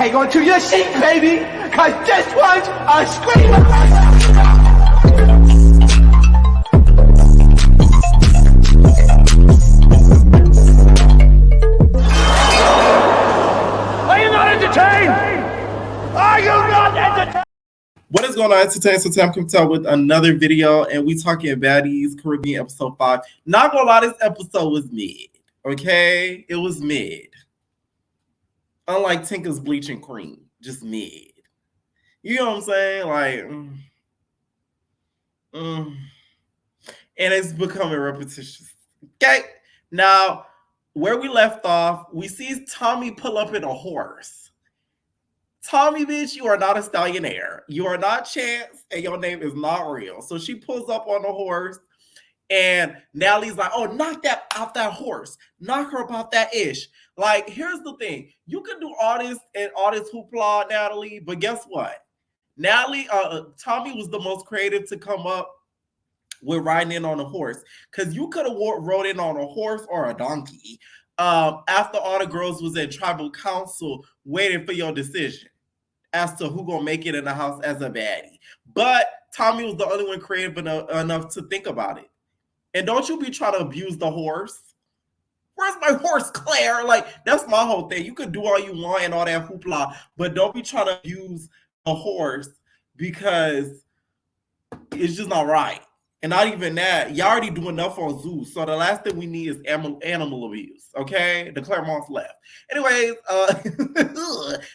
hang on to your seat, baby, because this one's a screamer. Are you not entertained? Are you not entertained? What is going on, Entertainment? So Tam comes out with another video, and we talking Baddies Caribbean episode 5. Not gonna lie, this episode was mid. Okay, it was mid. Unlike Tinker's bleaching cream, just mid. You know what I'm saying? Like, and it's becoming repetitious. Okay, now where we left off, we see Tommy pull up in a horse. Tommy, bitch, you are not a stallionaire. You are not Chance, and your name is not real. So she pulls up on the horse, and Natalie's like, oh, knock that off that horse. Knock her about that ish. Like, here's the thing. You can do all this and all this hoopla, Natalie, but guess what? Tommy was the most creative to come up with riding in on a horse. Because you could have rode in on a horse or a donkey after all the girls was at tribal council waiting for your decision as to who gonna make it in the house as a baddie. But Tommy was the only one creative enough to think about it. And don't you be trying to abuse the horse. Where's my horse, Claire? Like, that's my whole thing. You could do all you want and all that hoopla, but don't be trying to abuse a horse because it's just not right. And not even that, y'all already do enough on Zeus. So the last thing we need is animal abuse, okay? The Claremonts left. Anyways,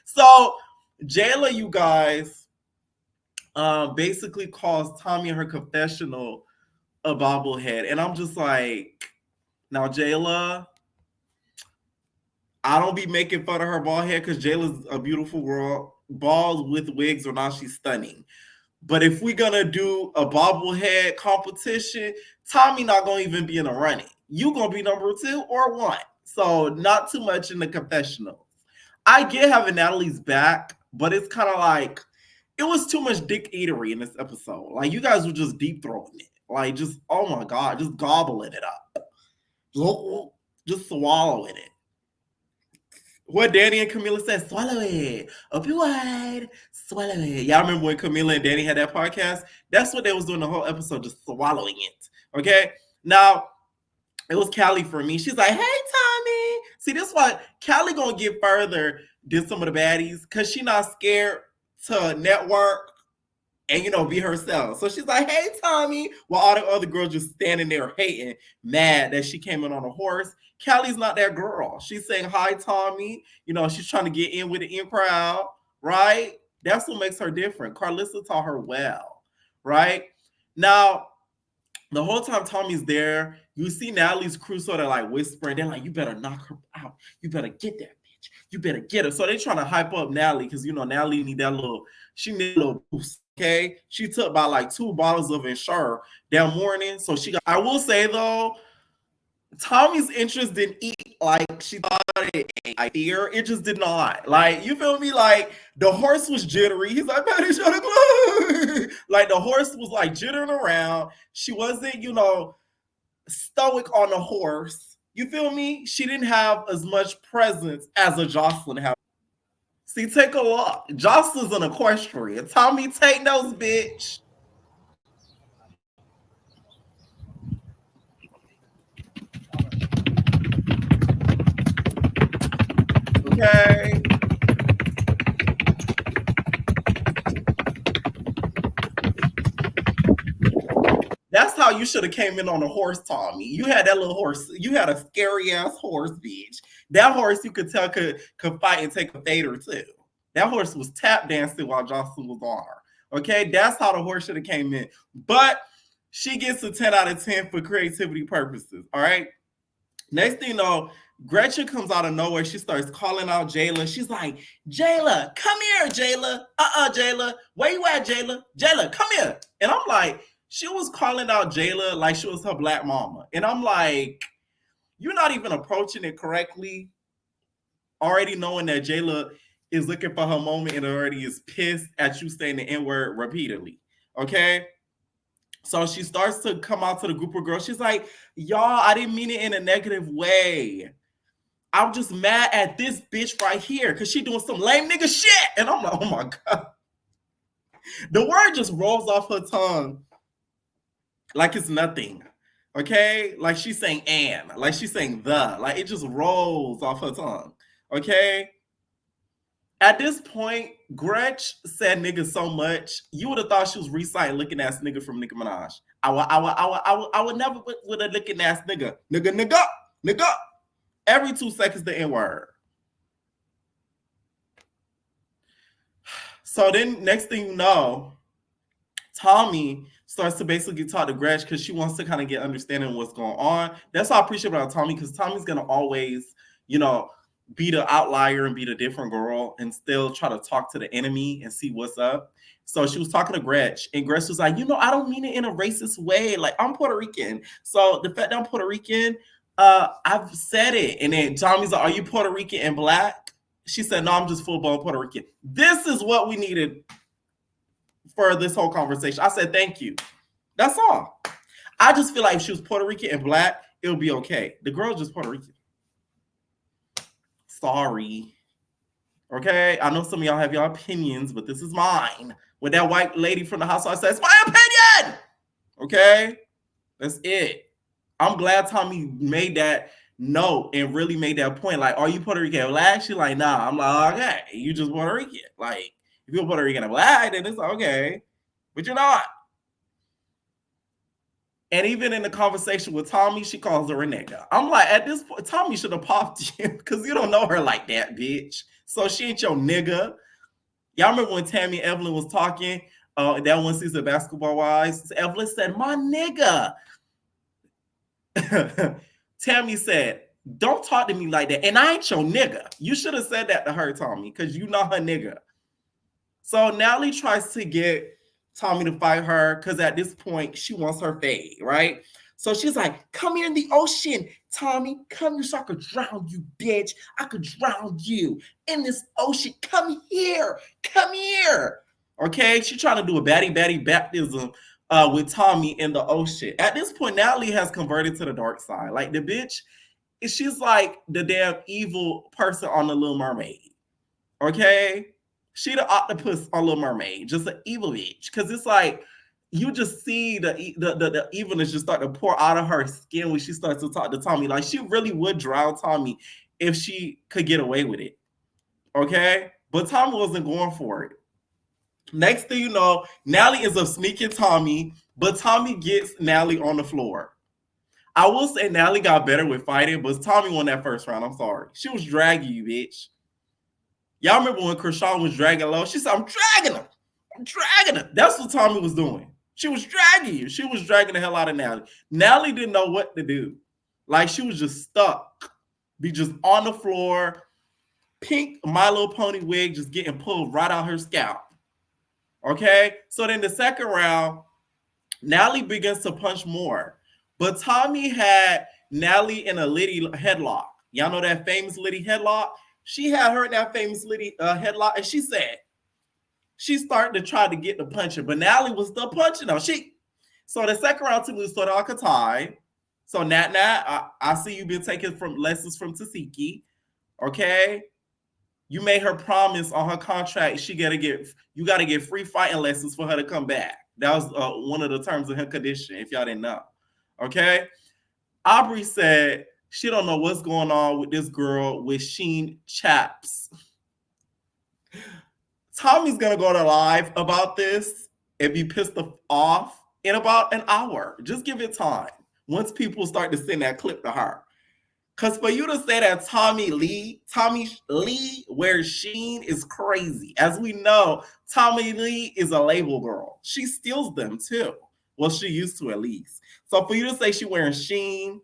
so Jayla, you guys, basically calls Tommy in her confessional a bobblehead. And I'm just like, now Jayla, I don't be making fun of her bald head because Jayla's a beautiful girl. Bald with wigs or not, she's stunning. But if we're gonna do a bobblehead competition, Tommy not gonna even be in the running. You gonna be number 2 or 1. So not too much in the confessional. I get having Natalie's back, but it's kind of like it was too much dick eatery in this episode. Like, you guys were just deep throating it. Like, just, oh my God, just gobbling it up. Just swallowing it. What Danny and Camila said, swallow it. Open wide, swallow it. Y'all remember when Camila and Danny had that podcast? That's what they was doing the whole episode, just swallowing it. Okay? Now, it was Callie for me. She's like, hey, Tommy. See, this is why Callie gonna get further than some of the baddies because she not scared to network and, be herself. So she's like, hey, Tommy. While all the other girls just standing there hating, mad that she came in on a horse. Callie's not that girl. She's saying, hi, Tommy. She's trying to get in with the in crowd, right? That's what makes her different. Carlissa taught her well, right? Now, the whole time Tommy's there, you see Natalie's crew sort of like whispering. They're like, you better knock her out. You better get that bitch. You better get her. So they're trying to hype up Natalie because, Natalie need that she need a little boost, okay? She took about like 2 bottles of Ensure that morning. So I will say though, Tommy's interest didn't eat like she thought it ate. I fear it just did not. Like, you feel me? Like, the horse was jittery. He's like, Baddies gotta go. Like, the horse was like jittering around. She wasn't, stoic on the horse. You feel me? She didn't have as much presence as a Jocelyn had. See, take a look. Jocelyn's an equestrian. Tommy, take notes, bitch. Okay. That's how you should have came in on a horse, Tommy. You had that little horse. You had a scary ass horse, bitch. That horse you could tell could fight and take a fader too. That horse was tap dancing while Jocelyn was on her. Okay, that's how the horse should have came in. But she gets a 10 out of 10 for creativity purposes. All right. Next thing you know, Gretchen comes out of nowhere. She starts calling out Jayla. She's like, Jayla, come here, Jayla. Jayla. Where you at, Jayla? Jayla, come here. And I'm like, she was calling out Jayla like she was her black mama. And I'm like, you're not even approaching it correctly. Already knowing that Jayla is looking for her moment and already is pissed at you saying the N-word repeatedly. Okay? So she starts to come out to the group of girls. She's like, y'all, I didn't mean it in a negative way. I'm just mad at this bitch right here because she doing some lame nigga shit. And I'm like, oh my God. The word just rolls off her tongue like it's nothing. Okay? Like she's saying and. Like she's saying the. Like it just rolls off her tongue. Okay? At this point, Gretch said nigga so much, you would have thought she was reciting looking ass nigga from Nicki Minaj. I would never with a looking ass nigga. Nigga. Every 2 seconds the N-word. So then next thing you know, Tommy starts to basically talk to Gretch because she wants to kind of get understanding of what's going on. That's what I appreciate about Tommy, because Tommy's gonna always, be the outlier and be the different girl and still try to talk to the enemy and see what's up. So she was talking to Gretch, and Gretch was like, I don't mean it in a racist way. Like, I'm Puerto Rican. So the fact that I'm Puerto Rican, I've said it. And then Tommy's like, are you Puerto Rican and black? She said, no, I'm just full-blown Puerto Rican. This is what we needed for this whole conversation. I said, thank you. That's all. I just feel like if she was Puerto Rican and black, it would be okay. The girl's just Puerto Rican. Sorry. Okay? I know some of y'all have your opinions, but this is mine. When that white lady from the housewife says, my opinion! Okay? That's it. I'm glad Tommy made that note and really made that point. Like, are you Puerto Rican and black? She's like, nah. I'm like, okay, you just Puerto Rican. Like, if you're Puerto Rican and black, then it's okay. But you're not. And even in the conversation with Tommy, she calls her a nigga. I'm like, at this point, Tommy should have popped you because you don't know her like that, bitch. So she ain't your nigga. Y'all remember when Tammy and Evelyn was talking? That one season, Basketball Wives. Evelyn said, my nigga. Tammy said, don't talk to me like that. And I ain't your nigga. You should have said that to her, Tommy, because you not her nigga. So Natalie tries to get Tommy to fight her because at this point, she wants her fade, right? So she's like, come here in the ocean, Tommy. Come here so I could drown you, bitch. I could drown you in this ocean. Come here. Come here. Okay? She's trying to do a baddie baptism with Tommy in the ocean. At this point, Natalie has converted to the dark side. Like the bitch, she's like the damn evil person on The Little Mermaid. Okay? She the octopus on Little Mermaid, just an evil bitch. Because it's like, you just see the evilness just start to pour out of her skin when she starts to talk to Tommy. Like, she really would drown Tommy if she could get away with it. Okay? But Tommy wasn't going for it. Next thing you know, Natalie ends up sneaking Tommy, but Tommy gets Natalie on the floor. I will say Natalie got better with fighting, but Tommy won that first round. I'm sorry. She was dragging you, bitch. Y'all remember when Kershaw was dragging low? She said, I'm dragging her. I'm dragging her. That's what Tommy was doing. She was dragging you. She was dragging the hell out of Natalie. Natalie didn't know what to do. Like, she was just stuck. Be just on the floor. Pink My Little Pony wig just getting pulled right out her scalp. Okay? So then the second round, Natalie begins to punch more. But Tommy had Natalie in a Liddy headlock. Y'all know that famous Liddy headlock? She had her in that famous Liddy headlock, and she said, she started to try to get the puncher, but Natalie was still punching her. So the second round to lose started like a tie. So Nat, I see you've been taking lessons from Tasiki. Okay, you made her promise on her contract. You got to get free fighting lessons for her to come back. That was one of the terms of her condition. If y'all didn't know, okay. Aubrey said she don't know what's going on with this girl with Sheen chaps. Tommy's going to go to live about this and be pissed off in about an hour. Just give it time. Once people start to send that clip to her. Because for you to say that Tommy Lee wears Sheen is crazy. As we know, Tommy Lee is a label girl. She steals them too. Well, she used to at least. So for you to say she wearing Sheen,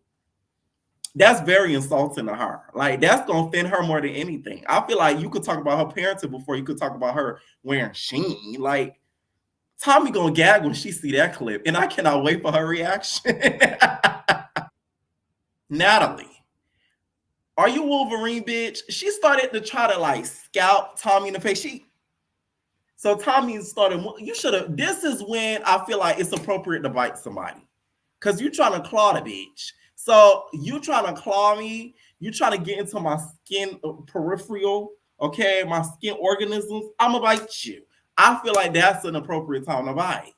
that's very insulting to her. Like, that's going to offend her more than anything. I feel like you could talk about her parenting before you could talk about her wearing Sheen. Like, Tommy going to gag when she see that clip, and I cannot wait for her reaction. Natalie, are you Wolverine, bitch? She started to try to, like, scalp Tommy in the face. So Tommy started, this is when I feel like it's appropriate to bite somebody. Because you're trying to claw the bitch. So you trying to claw me? You trying to get into my skin peripheral? Okay, my skin organisms. I'm gonna bite you. I feel like that's an appropriate time to bite.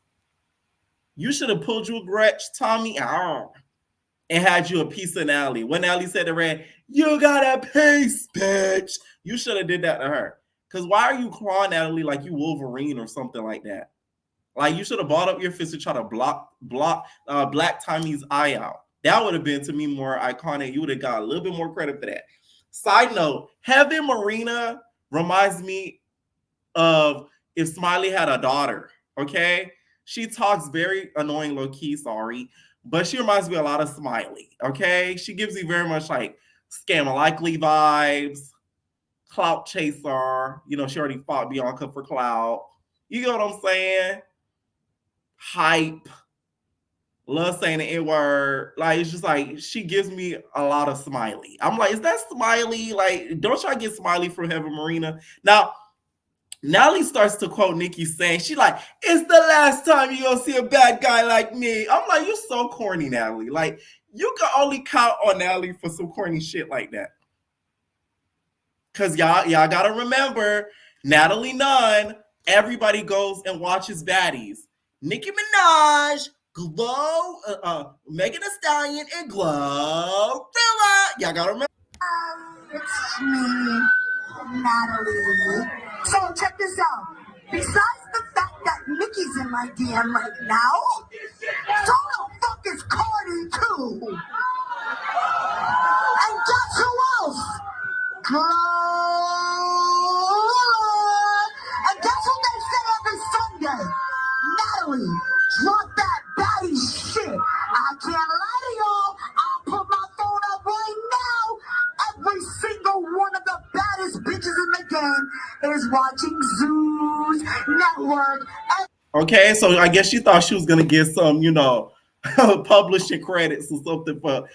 You should have pulled you a Gretch, Tommy, and had you a piece of Natalie. When Natalie said to Red, "You got a piece, bitch," you should have did that to her. Because why are you clawing Natalie like you Wolverine or something like that? Like you should have balled up your fist to try to block Black Tommy's eye out. That would have been to me more iconic. You would have got a little bit more credit for that. Side note: Heaven Marina reminds me of if Smiley had a daughter. Okay, she talks very annoying, low key. Sorry, but she reminds me a lot of Smiley. Okay, she gives me very much like Scam Likely vibes, clout chaser. You know, she already fought Bianca for clout. You know what I'm saying? Hype, love saying the N-word. Like, it's just like, she gives me a lot of Smiley. I'm like, is that Smiley? Like, don't y'all get Smiley from Heaven Marina? Now, Natalie starts to quote Nikki saying, she like, it's the last time you gonna see a bad guy like me. I'm like, you're so corny, Natalie. Like, you can only count on Natalie for some corny shit like that. Cause y'all gotta remember, Natalie Nunn, everybody goes and watches Baddies. Nicki Minaj, Glow, Megan Thee Stallion, and Glow Villa. Y'all gotta remember. It's me, Natalie. So check this out. Besides the fact that Nicki's in my DM right now, so the fuck is Cardi too. And guess who else? And guess what they say every Sunday? Natalie, drop that baddie shit. I can't lie to y'all. I'll put my phone up right now. Every single one of the baddest bitches in the game is watching Zeus Network. Okay, so I guess she thought she was gonna get some, you know, publishing credits or something for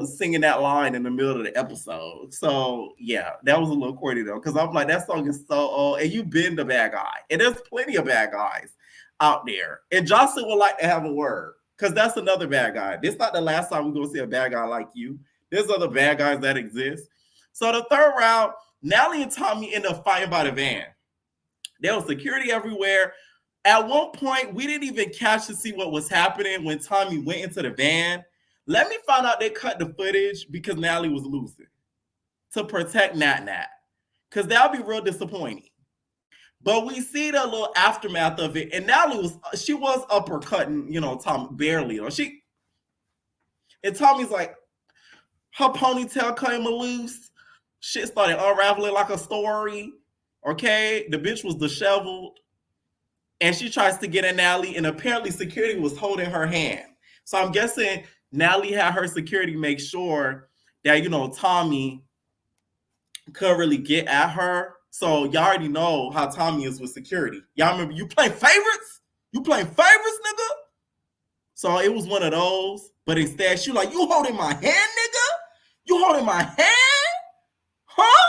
singing that line in the middle of the episode. So yeah, that was a little corny though, because I'm like, that song is so old, and you've been the bad guy, and there's plenty of bad guys out there. And Jocelyn would like to have a word, because that's another bad guy. This is not the last time we're gonna see a bad guy like you. There's other bad guys that exist. So the third round, Natalie and Tommy end up fighting by the van. There was security everywhere. At one point, we didn't even catch to see what was happening when Tommy went into the van. Let me find out they cut the footage because Natalie was losing to protect Nat. Because that would be real disappointing. But we see the little aftermath of it, and Natalie was uppercutting, you know, Tommy barely. And Tommy's like, her ponytail came loose. Shit started unraveling like a story. Okay, the bitch was disheveled. And she tries to get at Natalie, and apparently security was holding her hand. So I'm guessing Natalie had her security make sure that, you know, Tommy couldn't really get at her. So y'all already know how Tommy is with security. Y'all remember, you playing favorites? You playing favorites, nigga? So it was one of those. But instead, she like, you holding my hand, nigga? You holding my hand? Huh?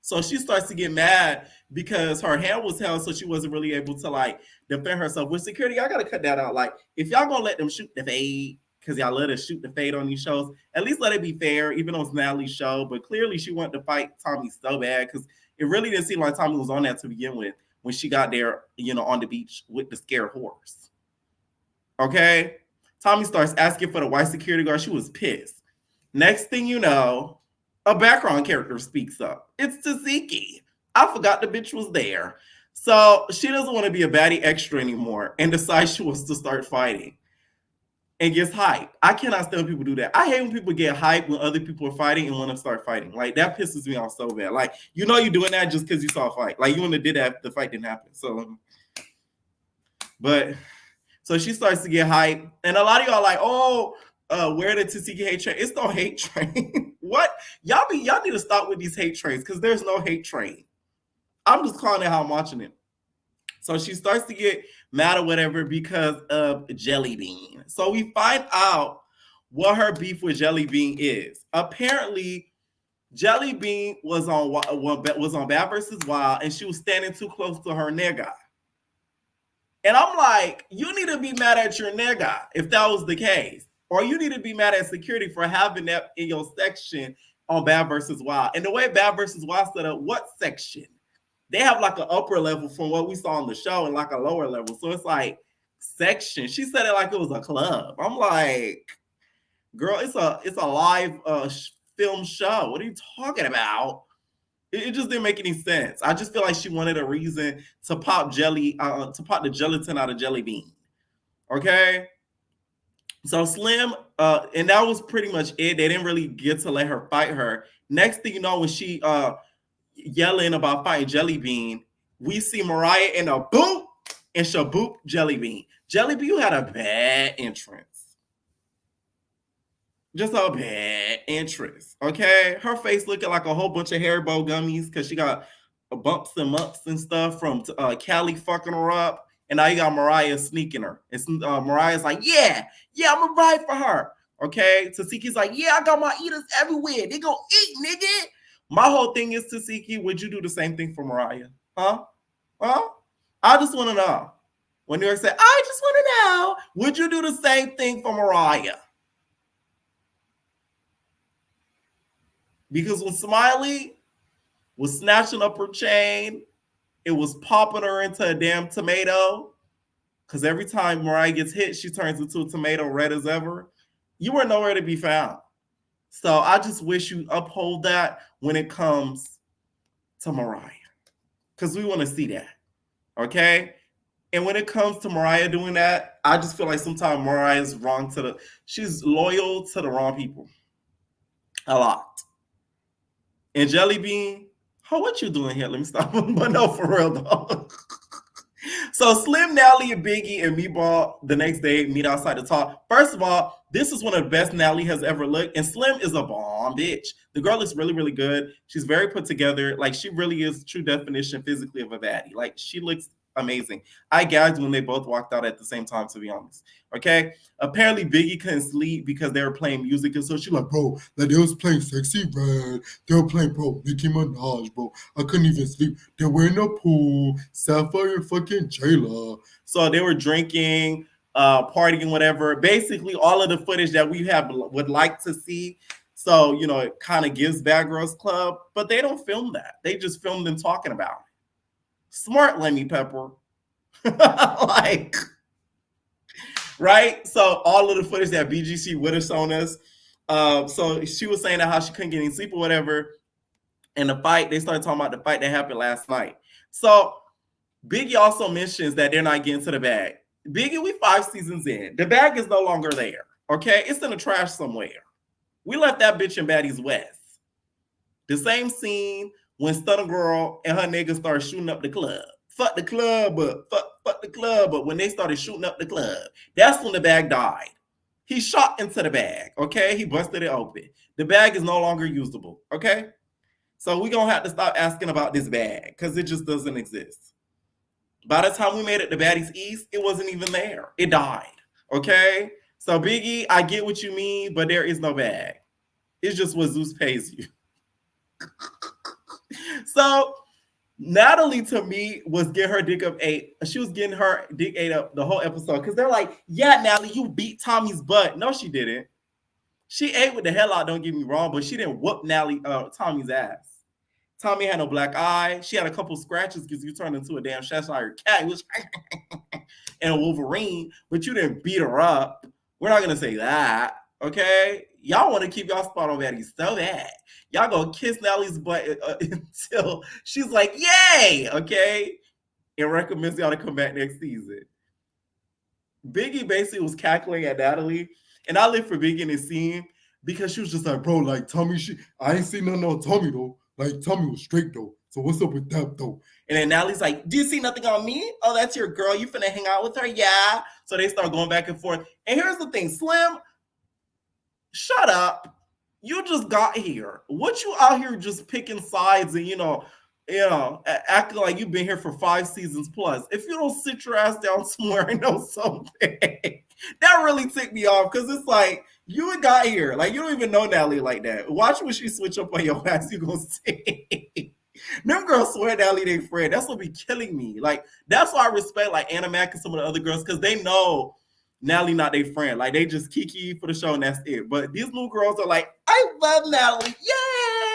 So she starts to get mad because her hand was held, so she wasn't really able to like defend herself. With security, I gotta cut that out. Like, if y'all gonna let them shoot the fade, because y'all let us shoot the fade on these shows, at least let it be fair, even though it's Natalie's show. But clearly she wanted to fight Tommy so bad, because it really didn't seem like Tommy was on that to begin with when she got there, you know, on the beach with the scared horse. Okay? Tommy starts asking for the white security guard. She was pissed. Next thing you know, a background character speaks up. It's Taziki. I forgot the bitch was there. So she doesn't want to be a baddie extra anymore and decides she wants to start fighting and gets hyped. I cannot stand when people do that. I hate when people get hyped when other people are fighting and want to start fighting. Like, that pisses me off so bad. Like, you know you're doing that just because you saw a fight. Like, you wouldn't have did that if the fight didn't happen. So she starts to get hyped. And a lot of y'all like, oh, where the Taziki hate train? It's no hate train. What? Y'all need to stop with these hate trains, because there's no hate train. I'm just calling it how I'm watching it. So she starts to get mad or whatever because of Jelly Bean. So we find out what her beef with Jelly Bean is. Apparently, Jelly Bean was on Bad vs. Wild, and she was standing too close to her nigga. And I'm like, you need to be mad at your nigga if that was the case. or you need to be mad at security for having that in your section on Bad versus Wild. And the way Bad versus Wild set up, what section? They have like an upper level from what we saw on the show and like a lower level. So it's like section. She said it like it was a club. I'm like, girl, it's a live film show. What are you talking about? It just didn't make any sense. I just feel like she wanted a reason to pop the gelatin out of Jelly Bean. Okay? So Slim, and that was pretty much it. They didn't really get to let her fight her. Next thing you know, when she yelling about fighting Jelly Bean, we see Mariah in a boop and shaboop Jelly Bean. Jelly Bean, you had a bad entrance. Just a bad entrance, okay? Her face looking like a whole bunch of Haribo gummies because she got bumps and mumps and stuff from Callie fucking her up. And now you got Mariah sneaking her. And Mariah's like, yeah, I'm gonna ride for her. Okay? Tashiki's like, yeah, I got my eaters everywhere. They gonna eat, nigga. My whole thing is, Tashiki, would you do the same thing for Mariah? Huh? I just want to know. When New York said, I just want to know, would you do the same thing for Mariah? Because when Smiley was snatching up her chain, it was popping her into a damn tomato. Because every time Mariah gets hit, she turns into a tomato red as ever. You were nowhere to be found. So I just wish you uphold that when it comes to Mariah. Because we want to see that. Okay? And when it comes to Mariah doing that, I just feel like sometimes Mariah's she's loyal to the wrong people. A lot. And Jelly Bean, what you doing here? Let me stop. But no, for real though. So Slim, Natalie, and Biggie and Meatball the next day meet outside to talk. First of all, this is one of the best Natalie has ever looked. And Slim is a bomb bitch. The girl looks really, really good. She's very put together. Like, she really is true definition physically of a baddie. Like, she looks amazing. I gagged when they both walked out at the same time, to be honest. Okay? Apparently, Biggie couldn't sleep because they were playing music. And so she like, bro, like they was playing Sexy Red. They were playing, bro, Nicki Minaj, bro. I couldn't even sleep. They were in the pool. Sapphire and fucking Jayla. So they were drinking, partying, whatever. Basically, all of the footage that we would like to see. So, you know, it kind of gives Bad Girls Club. But they don't film that. They just film them talking about it. Smart Lemmy Pepper. Like, right? So all of the footage that BGC would have shown us. So she was saying that how she couldn't get any sleep or whatever. And the fight, they started talking about the fight that happened last night. So Biggie also mentions that they're not getting to the bag. Biggie, we 5 seasons in. The bag is no longer there. Okay? It's in the trash somewhere. We left that bitch in Baddies West. The same scene when Stunner Girl and her niggas started shooting up the club. Fuck the club up. Fuck the club up. When they started shooting up the club, that's when the bag died. He shot into the bag, okay? He busted it open. The bag is no longer usable, okay? So we're going to have to stop asking about this bag because it just doesn't exist. By the time we made it to Baddies East, it wasn't even there. It died, okay? So Biggie, I get what you mean, but there is no bag. It's just what Zeus pays you. So Natalie, to me, was getting her dick up 8. She was getting her dick 8 up the whole episode because they're like, yeah, Natalie, you beat Tommy's butt. No, she didn't. She ate with the hell out, don't get me wrong, but she didn't whoop Tommy's ass. Tommy had no black eye. She had a couple scratches because you turned into a damn Cheshire cat, which and a Wolverine, but you didn't beat her up. We're not going to say that, okay? Y'all want to keep y'all spot on Baddies so bad. Y'all gonna kiss Natalie's butt until she's like, yay, okay? And recommends y'all to come back next season. Biggie basically was cackling at Natalie, and I live for Biggie in this scene because she was just like, bro, like, Tommy, I ain't seen nothing on Tommy, though. Like, Tommy was straight, though. So what's up with that, though? And then Natalie's like, do you see nothing on me? Oh, that's your girl. You finna hang out with her? Yeah. So they start going back and forth. And here's the thing, Slim, shut up. You just got here. What you out here just picking sides and, you know, acting like you've been here for 5 seasons plus. If you don't sit your ass down somewhere and know something, that really ticked me off because it's like, you got here. Like, you don't even know Natalie like that. Watch when she switch up on your ass, you gonna see. Them girls swear Natalie they friend. That's what be killing me. Like, that's why I respect like Anna Mac and some of the other girls because they know Natalie not their friend. Like, they just kiki for the show and that's it. But these little girls are like, I love Natalie.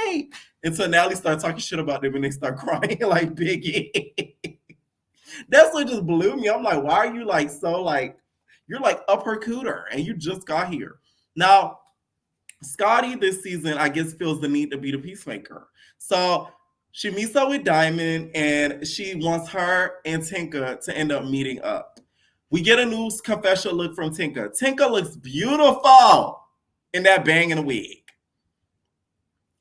Yay! Until Natalie starts talking shit about them and they start crying like Biggie. That's what just blew me. I'm like, why are you like so like, you're like up her cooter and you just got here. Now, Scotty this season, I guess, feels the need to be the peacemaker. So she meets up with Diamond and she wants her and Tinka to end up meeting up. We get a new confessional look from Tinka. Tinka looks beautiful in that bang and a wig.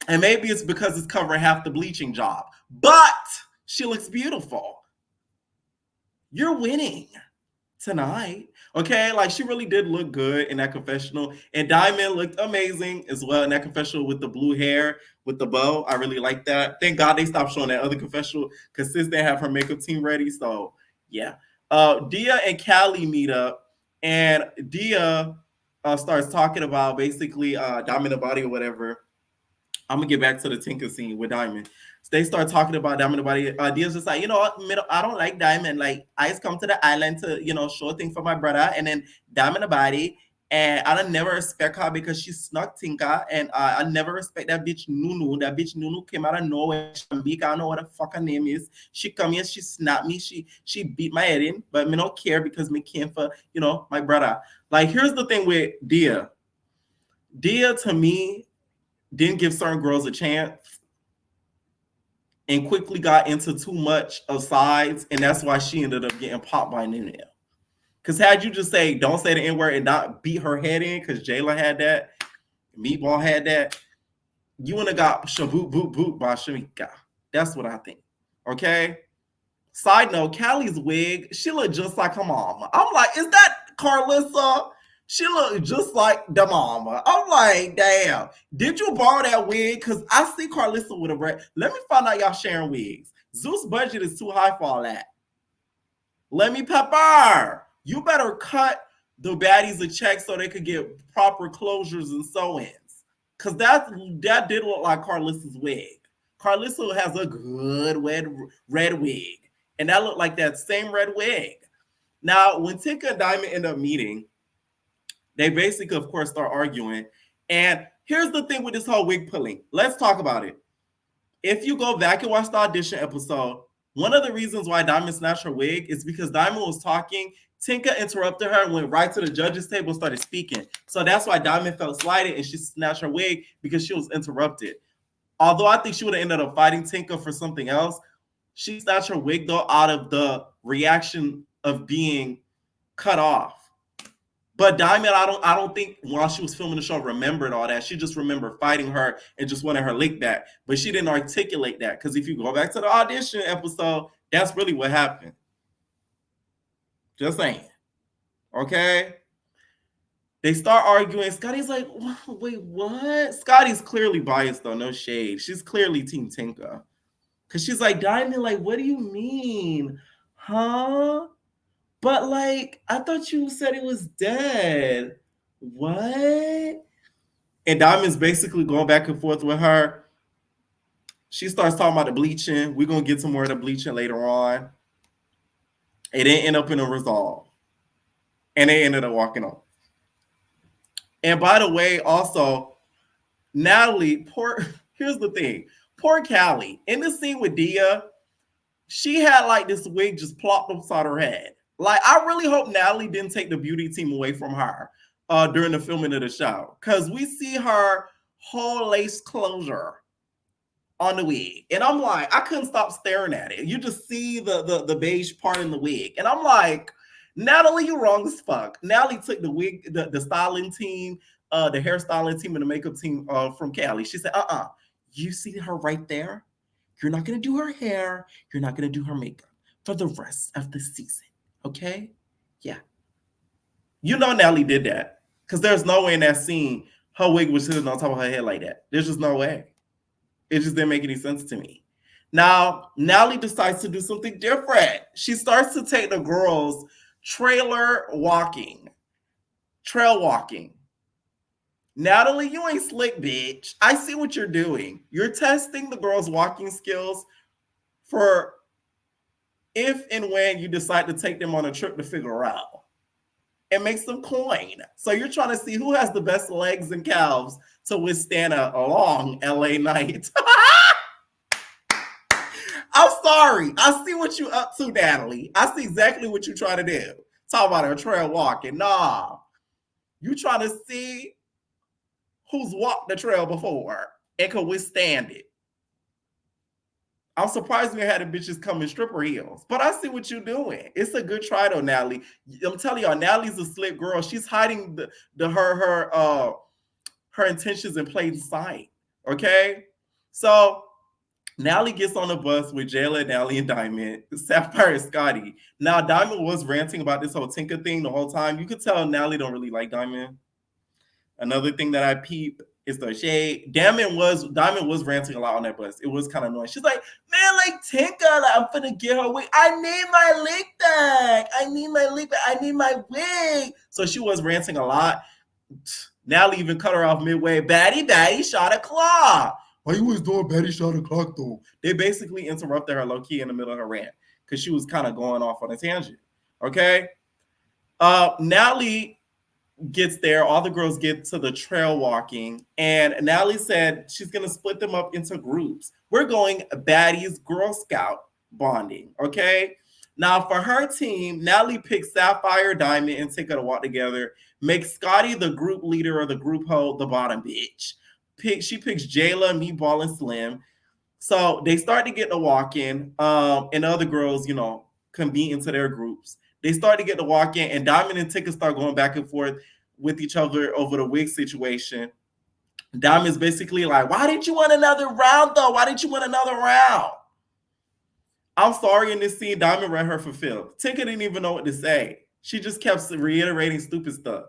And maybe it's because it's covering half the bleaching job. But she looks beautiful. You're winning tonight. Okay, like she really did look good in that confessional. And Diamond looked amazing as well in that confessional with the blue hair, with the bow. I really like that. Thank God they stopped showing that other confessional because Sis didn't have her makeup team ready. So, yeah. Dia and Callie meet up. And Dia starts talking about basically Diamond the body or whatever. I'm gonna get back to the Tinker scene with Diamond. So they start talking about Diamond the body. Dia's just like, I don't like Diamond. Like, I just come to the island to, show a thing for my brother, and then Diamond the body. And I don't never respect her because she snuck Tinker, and I never respect that bitch Nunu. That bitch Nunu came out of nowhere. Shambika, I don't know what the fuck her name is. She come here, she snapped me, she beat my head in, but me don't care because me came for, my brother. Like, here's the thing with Dia. Dia, to me, didn't give certain girls a chance and quickly got into too much of sides, and that's why she ended up getting popped by Nunu. Because had you just say, don't say the N-word and not beat her head in, because Jayla had that, Meatball had that, you wouldn't have got shaboot boot boot by Shamika. That's what I think. Okay? Side note, Callie's wig, she looked just like her mama. I'm like, is that Carlissa? She looked just like the mama. I'm like, damn. Did you borrow that wig? Because I see Carlissa with a red. Let me find out y'all sharing wigs. Zeus' budget is too high for all that. Let me pepper. You better cut the baddies a check so they could get proper closures and sew-ins. Because that did look like Carlissa's wig. Carlissa has a good red wig. And that looked like that same red wig. Now, when Tinka and Diamond end up meeting, they basically, of course, start arguing. And here's the thing with this whole wig pulling. Let's talk about it. If you go back and watch the audition episode, one of the reasons why Diamond snatched her wig is because Diamond was talking. Tinka interrupted her and went right to the judges' table and started speaking. So that's why Diamond felt slighted and she snatched her wig because she was interrupted. Although I think she would have ended up fighting Tinka for something else, she snatched her wig, though, out of the reaction of being cut off. But Diamond, I don't think while she was filming the show remembered all that. She just remembered fighting her and just wanted her lick back. But she didn't articulate that. Because if you go back to the audition episode, that's really what happened. Just saying. Okay? They start arguing. Scotty's like, wait, what? Scotty's clearly biased, though. No shade. She's clearly Team Tinka. Because she's like, Diamond, like, what do you mean? Huh? But, like, I thought you said it was dead. What? And Diamond's basically going back and forth with her. She starts talking about the bleaching. We're going to get to more of the bleaching later on. It didn't end up in a resolve. And they ended up walking off. And by the way, also, Natalie, here's the thing. Poor Callie. In the scene with Dia, she had, like, this wig just plopped upside her head. Like, I really hope Natalie didn't take the beauty team away from her during the filming of the show. Because we see her whole lace closure on the wig. And I'm like, I couldn't stop staring at it. You just see the beige part in the wig. And I'm like, Natalie, you're wrong as fuck. Natalie took the wig, the styling team, the hairstyling team, and the makeup team from Callie. She said, you see her right there? You're not going to do her hair. You're not going to do her makeup for the rest of the season. Okay? Yeah. You know Natalie did that. Because there's no way in that scene her wig was sitting on top of her head like that. There's just no way. It just didn't make any sense to me. Now, Natalie decides to do something different. She starts to take the girls trail walking. Natalie, you ain't slick, bitch. I see what you're doing. You're testing the girls' walking skills for if and when you decide to take them on a trip to figure out. and make some coin. So you're trying to see who has the best legs and calves to withstand a long LA night. I'm sorry. I see what you up to, Natalie. I see exactly what you trying to do. Talk about a trail walking. Nah. You trying to see who's walked the trail before and can withstand it. I'm surprised we had the bitches come in stripper heels, but I see what you're doing. It's a good try though, Natalie. I'm telling y'all, Natalie's a slick girl. She's hiding her intentions in plain sight. Okay, so Natalie gets on the bus with Jayla, Natalie, and Diamond, Sapphire, and Scotty. Now Diamond was ranting about this whole Tinker thing the whole time. You could tell Natalie don't really like Diamond. Another thing that I peep is the shade. Diamond was ranting a lot on that bus. It was kind of annoying. She's like, man, like Tinker, like, I'm finna get her wig. I need my wig back. I need my wig. So she was ranting a lot. Natalie even cut her off midway. Baddie shot a clock. Why you always doing Baddie shot a clock though? They basically interrupted her low key in the middle of her rant because she was kind of going off on a tangent. Okay. Natalie gets there, all the girls get to the trail walking, and Natalie said she's going to split them up into groups. We're going Baddies Girl Scout bonding, okay? Now, for her team, Natalie picks Sapphire, Diamond, and Tinker to walk together, makes Scotty the group leader or the group hoe, the bottom bitch. She picks Jayla, Meatball, and Slim. So they start to get to walk in, and other girls, convene into their groups. They start to get to walk in, and Diamond and Tinker start going back and forth with each other over the wig situation. Diamond's basically like, why didn't you want another round, though? Why didn't you want another round? I'm sorry, in this scene, Diamond read her for filth. Tinker didn't even know what to say. She just kept reiterating stupid stuff.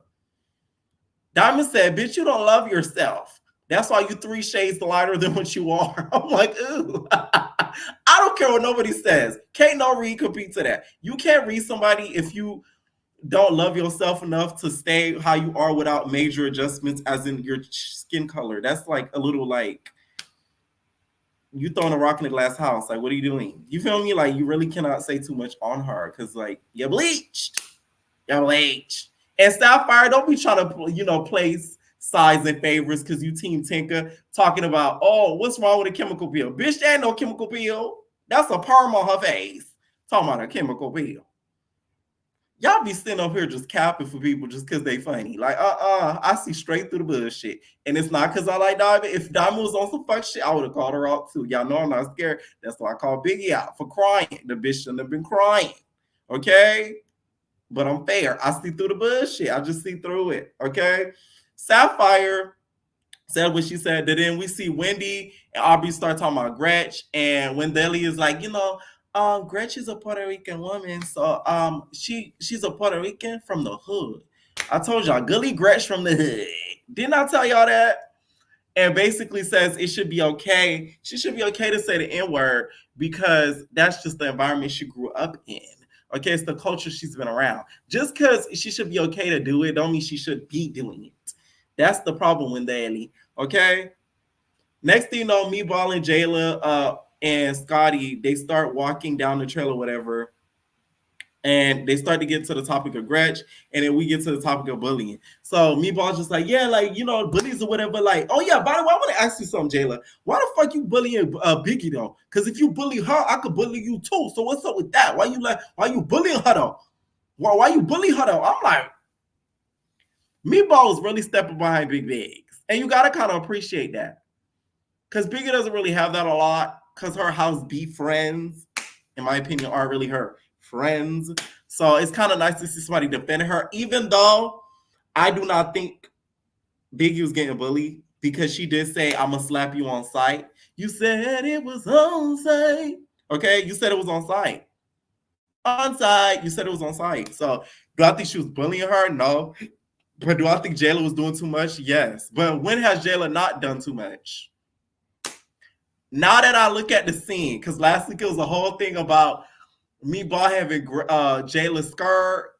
Diamond said, bitch, you don't love yourself. That's why you 3 shades lighter than what you are. I'm like, ooh. I don't care what nobody says. Can't no read compete to that. You can't read somebody if you don't love yourself enough to stay how you are without major adjustments as in your skin color. That's like a little like you throwing a rock in a glass house. Like, what are you doing? You feel me? Like, you really cannot say too much on her because, like, you're bleached. You're bleached. And Sapphire, don't be trying to, place sides and favorites because you Team Tinker talking about, oh, what's wrong with a chemical peel? Bitch, there ain't no chemical peel. That's a perm on her face. Talking about a chemical peel. Y'all be sitting up here just capping for people just because they funny. Like, I see straight through the bullshit. And it's not because I like Diamond. If Diamond was on some fuck shit, I would have called her out too. Y'all know I'm not scared. That's why I call Biggie out for crying. The bitch shouldn't have been crying. Okay? But I'm fair. I see through the bullshit. I just see through it. Okay? Sapphire said what she said. Then we see Wendy and Aubrey start talking about Gretch. And when Deli is like, Gretchen's a Puerto Rican woman, so she's a Puerto Rican from the hood. I told y'all, Gully Gretch from the hood. Didn't I tell y'all that? And basically says it should be okay. She should be okay to say the N-word because that's just the environment she grew up in. Okay, it's the culture she's been around. Just because she should be okay to do it, don't mean she should be doing it. That's the problem with Daly. Okay. Next thing you know, Meatball and Jayla, and Scotty, they start walking down the trail or whatever, and they start to get to the topic of Gretch, and then we get to the topic of bullying. So Meatball's just like, yeah, like, bullies or whatever. Like, oh yeah, by the way, I want to ask you something, Jayla. Why the fuck you bullying Biggie though? Because if you bully her, I could bully you too. So what's up with that? Why you bullying her though? Why you bullying her though? I'm like, Meatball is really stepping behind Big Bigs, and you gotta kind of appreciate that, because Biggie doesn't really have that a lot. Because her house be friends, in my opinion, aren't really her friends. So it's kind of nice to see somebody defend her, even though I do not think Biggie was getting bullied, because she did say, I'm going to slap you on sight. You said it was on sight. Okay, you said it was on sight. On sight. You said it was on sight. So do I think she was bullying her? No. But do I think Jayla was doing too much? Yes. But when has Jayla not done too much? Now that I look at the scene, because last week it was a whole thing about Meatball having Jayla's skirt.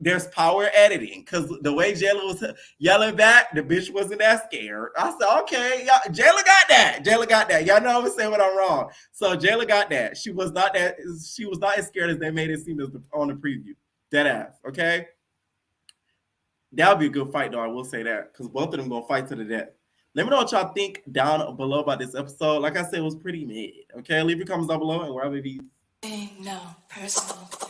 There's power editing, because the way Jayla was yelling back, the bitch wasn't that scared. I said, okay, Jayla got that. Jayla got that. Y'all know I'm saying when I'm wrong. So Jayla got that. She was not as scared as they made it seem on the preview. Dead ass, okay? That'll be a good fight, though. I will say that, because both of them gonna fight to the death. Let me know what y'all think down below about this episode. Like I said, it was pretty mid. Okay, leave your comments down below and wherever it is. No personal thing.